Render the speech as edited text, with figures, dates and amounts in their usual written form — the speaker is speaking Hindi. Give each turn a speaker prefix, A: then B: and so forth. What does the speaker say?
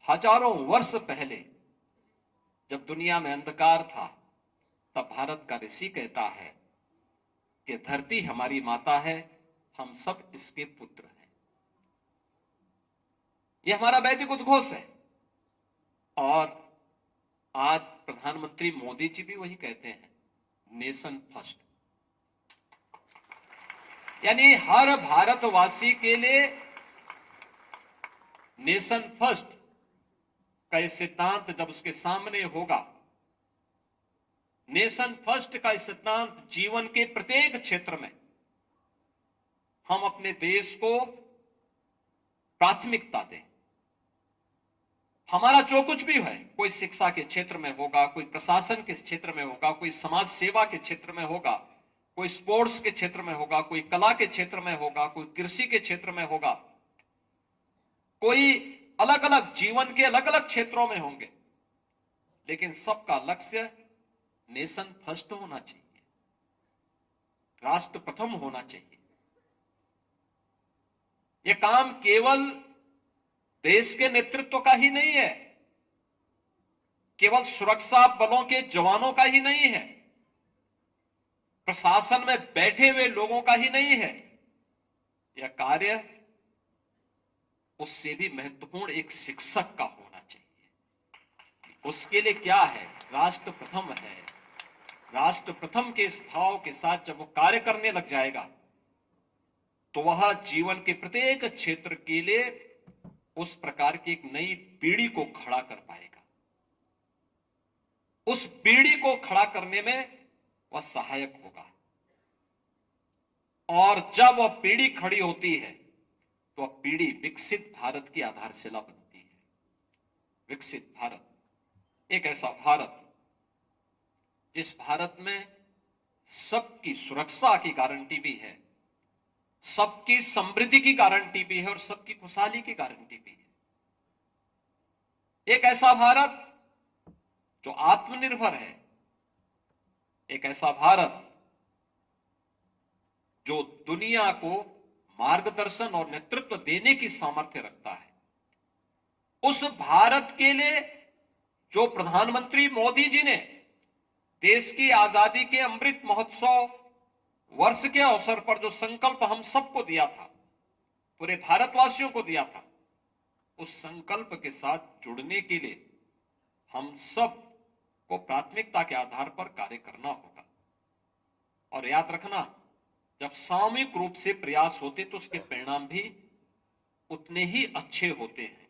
A: हजारों वर्ष पहले जब दुनिया में अंधकार था, तब भारत का ऋषि कहता है कि धरती हमारी माता है, हम सब इसके पुत्र हैं। यह हमारा वैदिक उद्घोष है। और आज प्रधानमंत्री मोदी जी भी वही कहते हैं, नेशन फर्स्ट। यानी हर भारतवासी के लिए नेशन फर्स्ट का यह सिद्धांत जब उसके सामने होगा, नेशन फर्स्ट का सिद्धांत जीवन के प्रत्येक क्षेत्र में हम अपने देश को प्राथमिकता दें। हमारा जो कुछ भी है, कोई शिक्षा के क्षेत्र में होगा, कोई प्रशासन के क्षेत्र में होगा, कोई समाज सेवा के क्षेत्र में होगा, कोई स्पोर्ट्स के क्षेत्र में होगा, कोई कला के क्षेत्र में होगा, कोई कृषि के क्षेत्र में होगा, कोई अलग अलग जीवन के अलग अलग क्षेत्रों में होंगे, लेकिन सबका लक्ष्य नेशन फर्स्ट होना चाहिए, राष्ट्र प्रथम होना चाहिए। यह काम केवल देश के नेतृत्व का ही नहीं है, केवल सुरक्षा बलों के जवानों का ही नहीं है, प्रशासन में बैठे हुए लोगों का ही नहीं है। यह कार्य उससे भी महत्वपूर्ण एक शिक्षक का होना चाहिए। उसके लिए क्या है? राष्ट्र प्रथम है। राष्ट्र प्रथम के इस भाव के साथ जब वो कार्य करने लग जाएगा, तो वह जीवन के प्रत्येक क्षेत्र के लिए उस प्रकार की एक नई पीढ़ी को खड़ा कर पाएगा। उस पीढ़ी को खड़ा करने में वह सहायक होगा। और जब वह पीढ़ी खड़ी होती है, तो वह पीढ़ी विकसित भारत की आधारशिला बनती है। विकसित भारत, एक ऐसा भारत जिस भारत में सबकी सुरक्षा की गारंटी भी है, सबकी समृद्धि की गारंटी भी है और सबकी खुशहाली की गारंटी भी है। एक ऐसा भारत जो आत्मनिर्भर है, एक ऐसा भारत जो दुनिया को मार्गदर्शन और नेतृत्व देने की सामर्थ्य रखता है। उस भारत के लिए जो प्रधानमंत्री मोदी जी ने देश की आजादी के अमृत महोत्सव वर्ष के अवसर पर जो संकल्प हम सबको दिया था, पूरे भारतवासियों को दिया था, उस संकल्प के साथ जुड़ने के लिए हम सब को प्राथमिकता के आधार पर कार्य करना होगा। और याद रखना, जब सामूहिक रूप से प्रयास होते तो उसके परिणाम भी उतने ही अच्छे होते हैं।